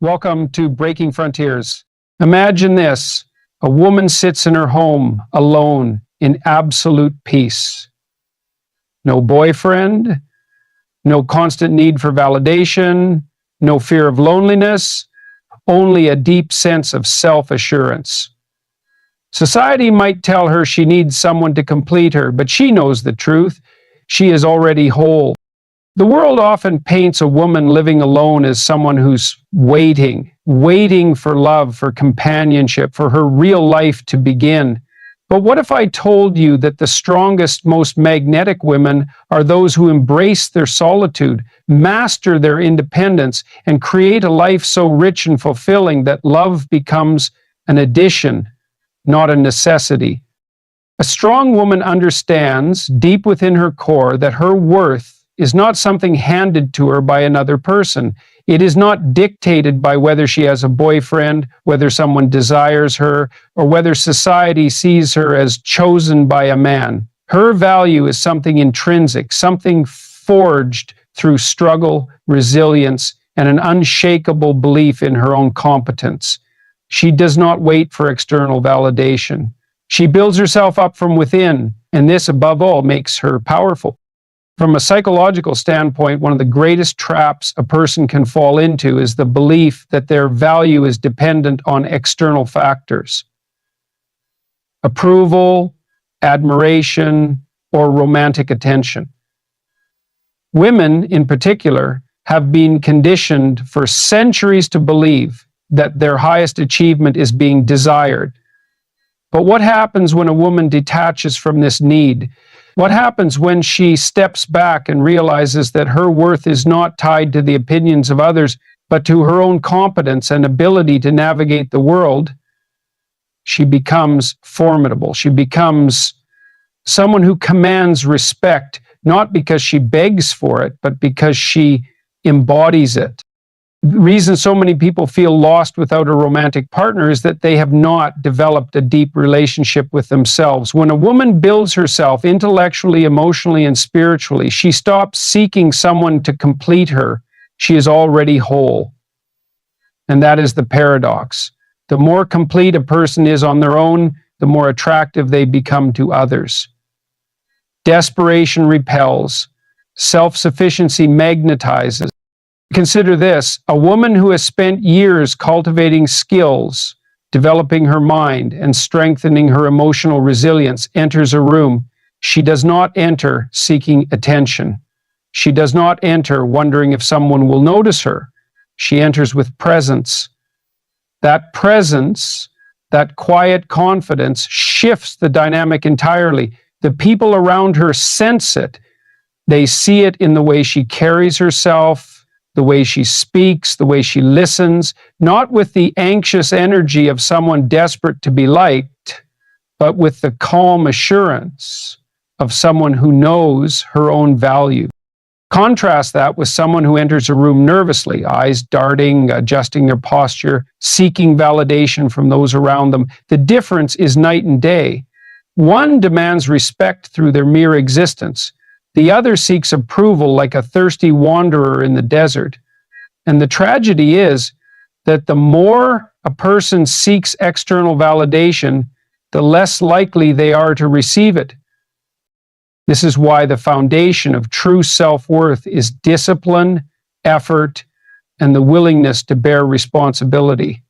Welcome to Breaking Frontiers. Imagine this. A woman sits in her home alone in absolute peace. No boyfriend, no constant need for validation, no fear of loneliness, only a deep sense of self-assurance. Society might tell her she needs someone to complete her, but she knows the truth. She is already whole. The world often paints a woman living alone as someone who's waiting for love, for companionship, for her real life to begin. But what if I told you that the strongest, most magnetic women are those who embrace their solitude, master their independence, and create a life so rich and fulfilling that love becomes an addition, not a necessity? A strong woman understands deep within her core that her worth is not something handed to her by another person. It is not dictated by whether she has a boyfriend, whether someone desires her, or whether society sees her as chosen by a man. Her value is something intrinsic, something forged through struggle, resilience, and an unshakable belief in her own competence. She does not wait for external validation. She builds herself up from within, and this, above all, makes her powerful. From a psychological standpoint, one of the greatest traps a person can fall into is the belief that their value is dependent on external factors. Approval, admiration, or romantic attention. Women, in particular, have been conditioned for centuries to believe that their highest achievement is being desired. But what happens when a woman detaches from this need? What happens when she steps back and realizes that her worth is not tied to the opinions of others, but to her own competence and ability to navigate the world? She becomes formidable. She becomes someone who commands respect, not because she begs for it, but because she embodies it. The reason so many people feel lost without a romantic partner is that they have not developed a deep relationship with themselves. When a woman builds herself intellectually, emotionally, and spiritually, she stops seeking someone to complete her. She is already whole. And that is the paradox. The more complete a person is on their own, the more attractive they become to others. Desperation repels. Self-sufficiency magnetizes. Consider this, a woman who has spent years cultivating skills, developing her mind, and strengthening her emotional resilience enters a room. She does not enter seeking attention. She does not enter wondering if someone will notice her. She enters with presence. That presence, that quiet confidence, shifts the dynamic entirely. The people around her sense it. They see it in the way she carries herself, the way she speaks, the way she listens, not with the anxious energy of someone desperate to be liked, but with the calm assurance of someone who knows her own value. Contrast that with someone who enters a room nervously, eyes darting, adjusting their posture, seeking validation from those around them. The difference is night and day. One demands respect through their mere existence. The other seeks approval like a thirsty wanderer in the desert. And the tragedy is that the more a person seeks external validation, the less likely they are to receive it. This is why the foundation of true self-worth is discipline, effort, and the willingness to bear responsibility.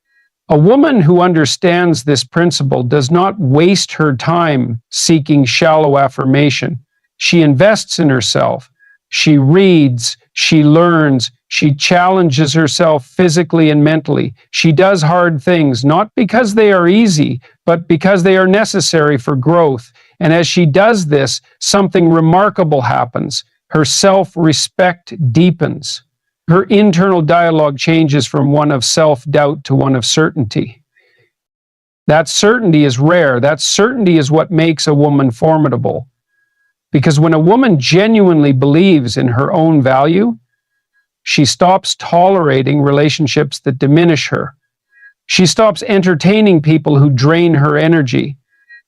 A woman who understands this principle does not waste her time seeking shallow affirmation. She invests in herself. She reads, she learns, she challenges herself physically and mentally. She does hard things, not because they are easy, but because they are necessary for growth. And as she does this, something remarkable happens. Her self-respect deepens. Her internal dialogue changes from one of self-doubt to one of certainty. That certainty is rare. That certainty is what makes a woman formidable. Because when a woman genuinely believes in her own value, she stops tolerating relationships that diminish her. She stops entertaining people who drain her energy.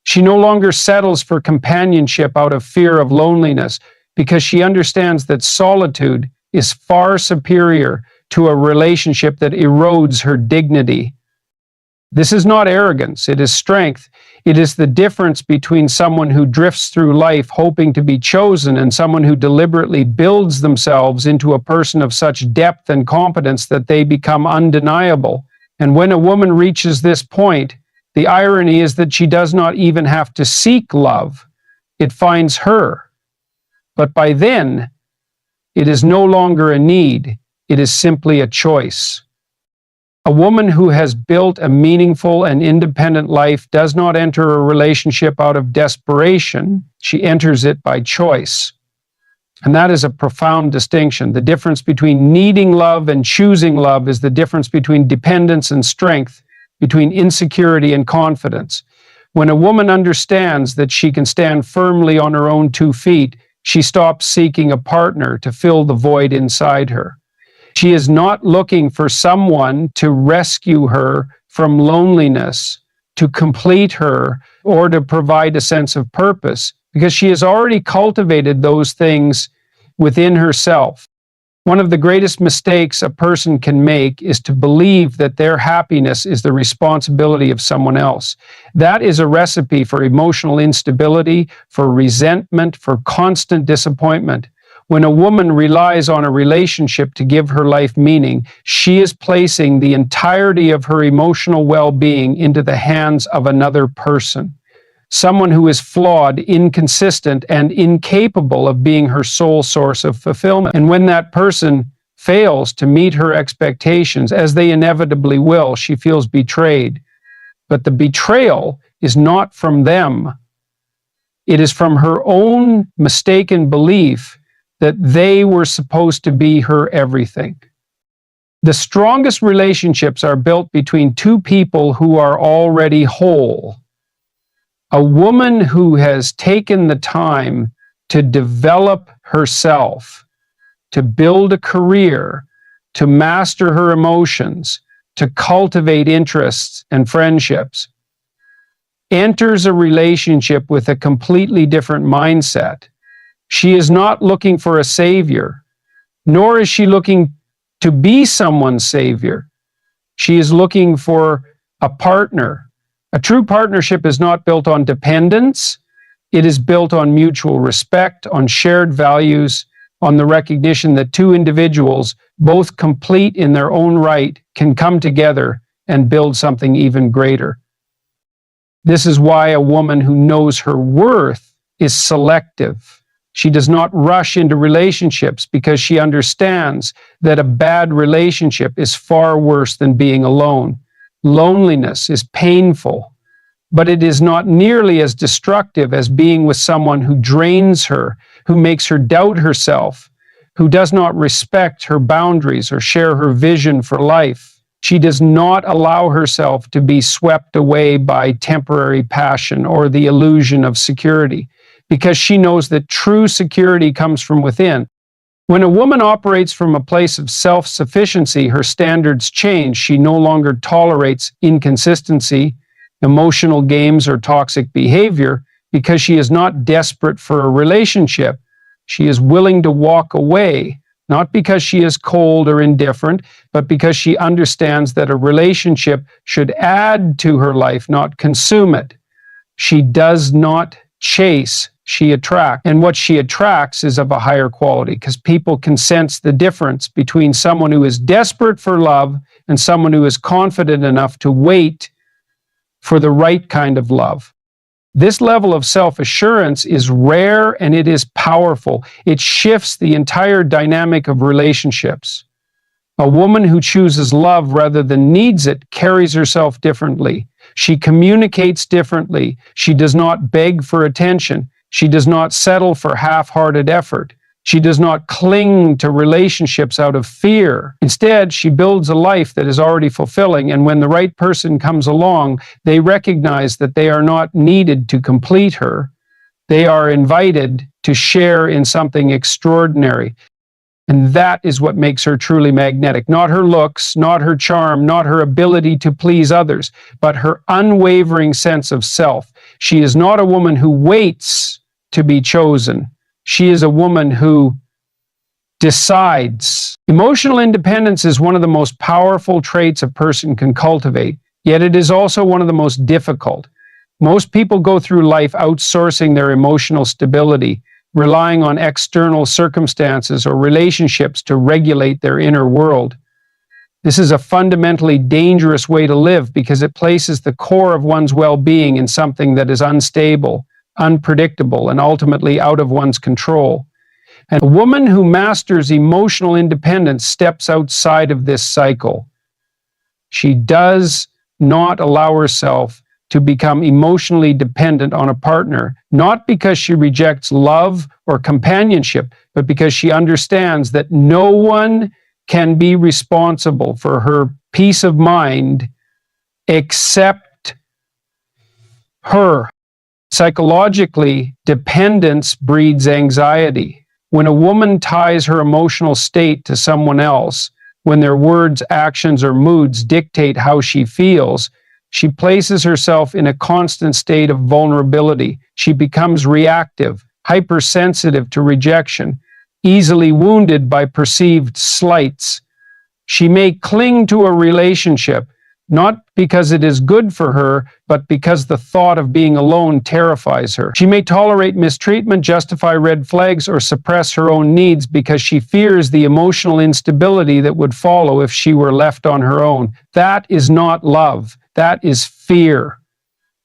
She no longer settles for companionship out of fear of loneliness because she understands that solitude is far superior to a relationship that erodes her dignity. This is not arrogance, it is strength. It is the difference between someone who drifts through life hoping to be chosen and someone who deliberately builds themselves into a person of such depth and competence that they become undeniable. And when a woman reaches this point, the irony is that she does not even have to seek love. It finds her. But by then, it is no longer a need, it is simply a choice. A woman who has built a meaningful and independent life does not enter a relationship out of desperation. She enters it by choice. And that is a profound distinction. The difference between needing love and choosing love is the difference between dependence and strength, between insecurity and confidence. When a woman understands that she can stand firmly on her own 2 feet, she stops seeking a partner to fill the void inside her. She is not looking for someone to rescue her from loneliness, to complete her, or to provide a sense of purpose, because she has already cultivated those things within herself. One of the greatest mistakes a person can make is to believe that their happiness is the responsibility of someone else. That is a recipe for emotional instability, for resentment, for constant disappointment. When a woman relies on a relationship to give her life meaning, she is placing the entirety of her emotional well-being into the hands of another person. Someone who is flawed, inconsistent, and incapable of being her sole source of fulfillment. And when that person fails to meet her expectations, as they inevitably will, she feels betrayed. But the betrayal is not from them. It is from her own mistaken belief that they were supposed to be her everything. The strongest relationships are built between 2 people who are already whole. A woman who has taken the time to develop herself, to build a career, to master her emotions, to cultivate interests and friendships, enters a relationship with a completely different mindset. She is not looking for a savior, nor is she looking to be someone's savior. She is looking for a partner. A true partnership is not built on dependence. It is built on mutual respect, on shared values, on the recognition that 2 individuals, both complete in their own right, can come together and build something even greater. This is why a woman who knows her worth is selective. She does not rush into relationships because she understands that a bad relationship is far worse than being alone. Loneliness is painful, but it is not nearly as destructive as being with someone who drains her, who makes her doubt herself, who does not respect her boundaries or share her vision for life. She does not allow herself to be swept away by temporary passion or the illusion of security, because she knows that true security comes from within. When a woman operates from a place of self-sufficiency, her standards change. She no longer tolerates inconsistency, emotional games, or toxic behavior because she is not desperate for a relationship. She is willing to walk away, not because she is cold or indifferent, but because she understands that a relationship should add to her life, not consume it. She does not chase, she attracts. And what she attracts is of a higher quality, because people can sense the difference between someone who is desperate for love and someone who is confident enough to wait for the right kind of love. This level of self-assurance is rare and it is powerful. It shifts the entire dynamic of relationships. A woman who chooses love rather than needs it carries herself differently. She communicates differently. She does not beg for attention. She does not settle for half-hearted effort. She does not cling to relationships out of fear. Instead, she builds a life that is already fulfilling, and when the right person comes along, they recognize that they are not needed to complete her. They are invited to share in something extraordinary. And that is what makes her truly magnetic. Not her looks, not her charm, not her ability to please others, but her unwavering sense of self. She is not a woman who waits to be chosen. She is a woman who decides. Emotional independence is one of the most powerful traits a person can cultivate, yet it is also one of the most difficult. Most people go through life outsourcing their emotional stability, relying on external circumstances or relationships to regulate their inner world. This is a fundamentally dangerous way to live because it places the core of one's well-being in something that is unstable, unpredictable, and ultimately out of one's control. And a woman who masters emotional independence steps outside of this cycle. She does not allow herself to become emotionally dependent on a partner, not because she rejects love or companionship, but because she understands that no one can be responsible for her peace of mind except her. Psychologically, dependence breeds anxiety. When a woman ties her emotional state to someone else, when their words, actions, or moods dictate how she feels, she places herself in a constant state of vulnerability. She becomes reactive, hypersensitive to rejection, easily wounded by perceived slights. She may cling to a relationship, not because it is good for her, but because the thought of being alone terrifies her. She may tolerate mistreatment, justify red flags, or suppress her own needs because she fears the emotional instability that would follow if she were left on her own. That is not love. That is fear.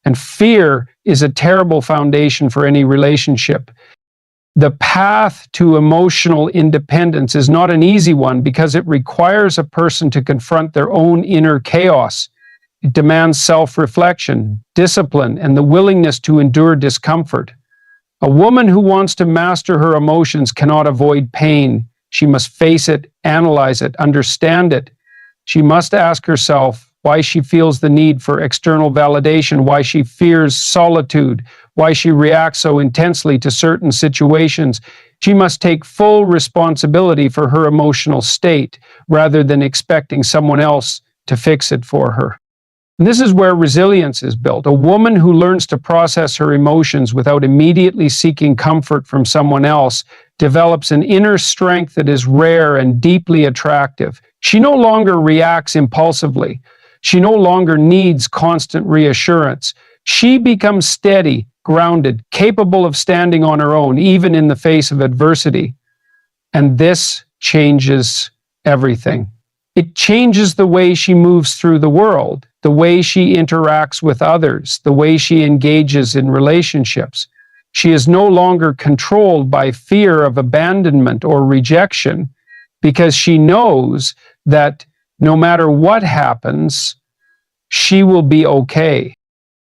And fear is a terrible foundation for any relationship. The path to emotional independence is not an easy one because it requires a person to confront their own inner chaos. It demands self-reflection, discipline, and the willingness to endure discomfort. A woman who wants to master her emotions cannot avoid pain. She must face it, analyze it, understand it. She must ask herself why she feels the need for external validation, why she fears solitude, why she reacts so intensely to certain situations. She must take full responsibility for her emotional state rather than expecting someone else to fix it for her. And this is where resilience is built. A woman who learns to process her emotions without immediately seeking comfort from someone else develops an inner strength that is rare and deeply attractive. She no longer reacts impulsively. She no longer needs constant reassurance. She becomes steady, grounded, capable of standing on her own, even in the face of adversity. And this changes everything. It changes the way she moves through the world, the way she interacts with others, the way she engages in relationships. She is no longer controlled by fear of abandonment or rejection because she knows that no matter what happens, she will be okay.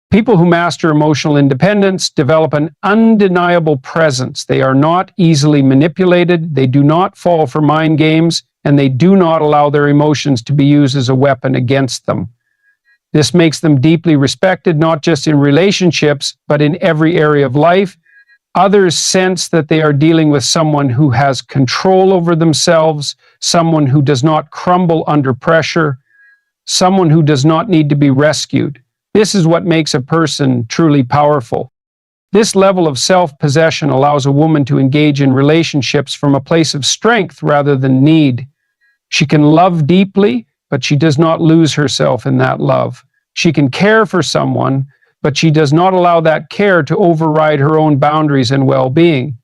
People who master emotional independence develop an undeniable presence. They are not easily manipulated, they do not fall for mind games, and they do not allow their emotions to be used as a weapon against them. This makes them deeply respected, not just in relationships, but in every area of life. Others sense that they are dealing with someone who has control over themselves, someone who does not crumble under pressure, someone who does not need to be rescued. This is what makes a person truly powerful. This level of self-possession allows a woman to engage in relationships from a place of strength rather than need. She can love deeply, but she does not lose herself in that love. She can care for someone, but she does not allow that care to override her own boundaries and well-being.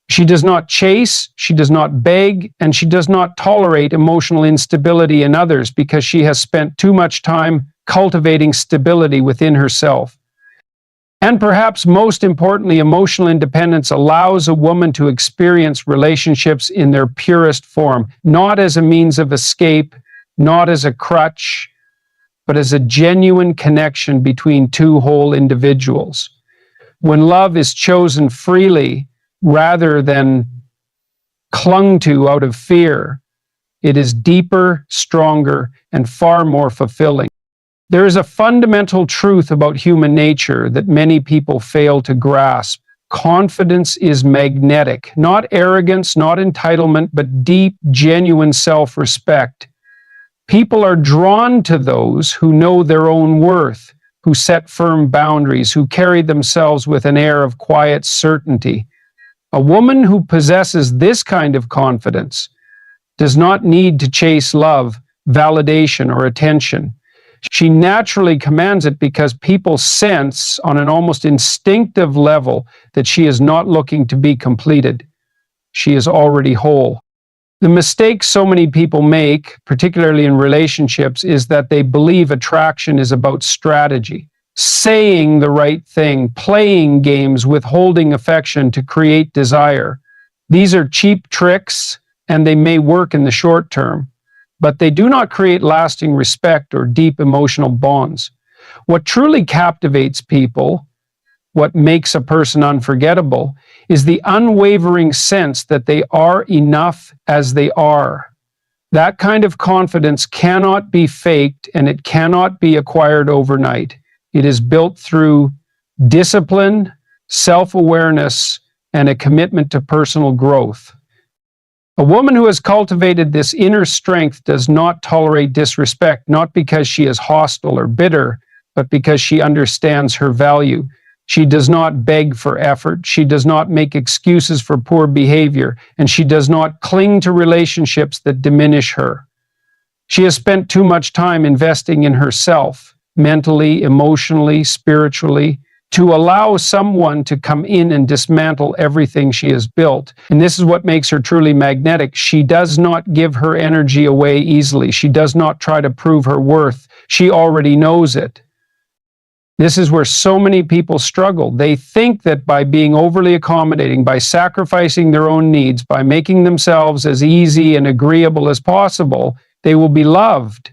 She does not chase, she does not beg, and she does not tolerate emotional instability in others because she has spent too much time cultivating stability within herself. And perhaps most importantly, emotional independence allows a woman to experience relationships in their purest form, not as a means of escape, not as a crutch, but as a genuine connection between two whole individuals. When love is chosen freely rather than clung to out of fear, it is deeper, stronger, and far more fulfilling. There is a fundamental truth about human nature that many people fail to grasp. Confidence is magnetic, not arrogance, not entitlement, but deep, genuine self-respect. People are drawn to those who know their own worth, who set firm boundaries, who carry themselves with an air of quiet certainty. A woman who possesses this kind of confidence does not need to chase love, validation, or attention. She naturally commands it because people sense on an almost instinctive level that she is not looking to be completed. She is already whole. The mistake so many people make, particularly in relationships, is that they believe attraction is about strategy, saying the right thing, playing games, withholding affection to create desire. These are cheap tricks, and they may work in the short term, but they do not create lasting respect or deep emotional bonds. What truly captivates people, what makes a person unforgettable, is the unwavering sense that they are enough as they are. That kind of confidence cannot be faked, and it cannot be acquired overnight. It is built through discipline, self-awareness, and a commitment to personal growth. A woman who has cultivated this inner strength does not tolerate disrespect, not because she is hostile or bitter, but because she understands her value. She does not beg for effort. She does not make excuses for poor behavior, and she does not cling to relationships that diminish her. She has spent too much time investing in herself, mentally, emotionally, spiritually, to allow someone to come in and dismantle everything she has built. And this is what makes her truly magnetic. She does not give her energy away easily. She does not try to prove her worth. She already knows it. This is where so many people struggle. They think that by being overly accommodating, by sacrificing their own needs, by making themselves as easy and agreeable as possible, they will be loved.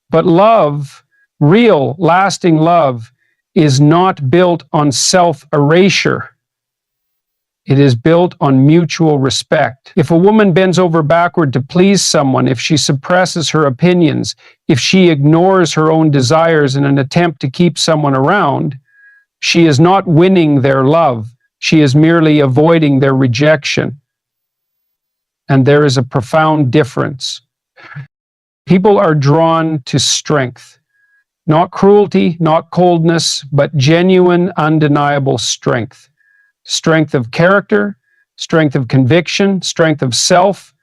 But love, real, lasting love, is not built on self-erasure. It is built on mutual respect. If a woman bends over backward to please someone, if she suppresses her opinions, if she ignores her own desires in an attempt to keep someone around, she is not winning their love. She is merely avoiding their rejection. And there is a profound difference. People are drawn to strength. Not cruelty, not coldness, but genuine, undeniable strength. Strength of character, strength of conviction, strength of self.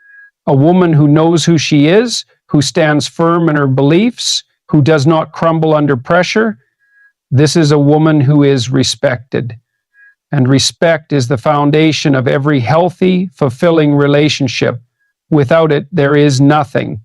A woman who knows who she is, who stands firm in her beliefs, who does not crumble under pressure. This is a woman who is respected. And respect is the foundation of every healthy, fulfilling relationship. Without it, there is nothing.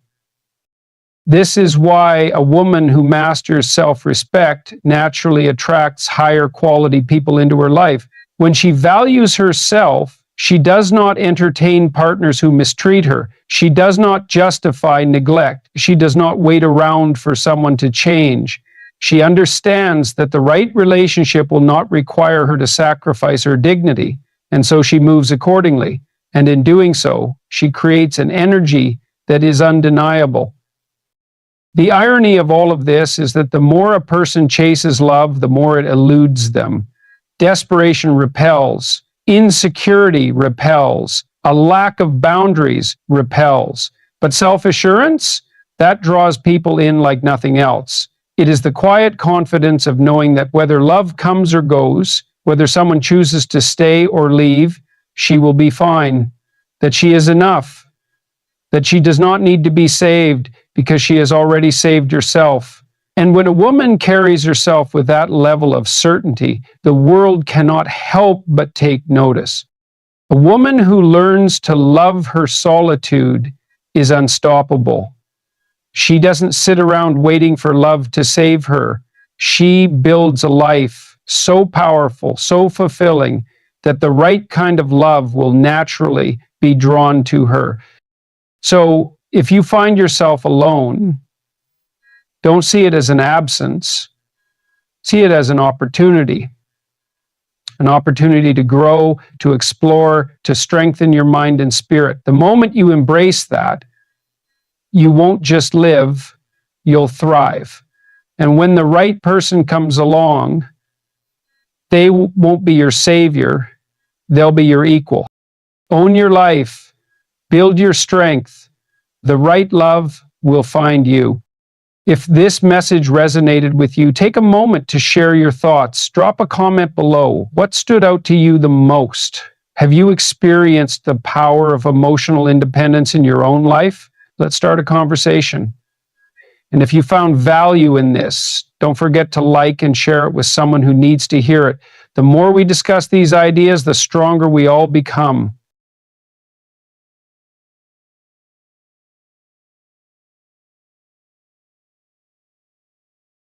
This is why a woman who masters self-respect naturally attracts higher quality people into her life. When she values herself, she does not entertain partners who mistreat her. She does not justify neglect. She does not wait around for someone to change. She understands that the right relationship will not require her to sacrifice her dignity, and so she moves accordingly. And in doing so, she creates an energy that is undeniable. The irony of all of this is that the more a person chases love, the more it eludes them. Desperation repels. Insecurity repels. A lack of boundaries repels. But self-assurance, that draws people in like nothing else. It is the quiet confidence of knowing that whether love comes or goes, whether someone chooses to stay or leave, she will be fine. That she is enough. That she does not need to be saved because she has already saved herself. And when a woman carries herself with that level of certainty, the world cannot help but take notice. A woman who learns to love her solitude is unstoppable. She doesn't sit around waiting for love to save her. She builds a life so powerful, so fulfilling, that the right kind of love will naturally be drawn to her. So if you find yourself alone, don't see it as an absence. See it as an opportunity to grow, to explore, to strengthen your mind and spirit. The moment you embrace that, you won't just live, you'll thrive. And when the right person comes along, they won't be your savior, they'll be your equal. Own your life, build your strength. The right love will find you. If this message resonated with you, take a moment to share your thoughts. Drop a comment below. What stood out to you the most? Have you experienced the power of emotional independence in your own life? Let's start a conversation. And if you found value in this, don't forget to like and share it with someone who needs to hear it. The more we discuss these ideas, the stronger we all become.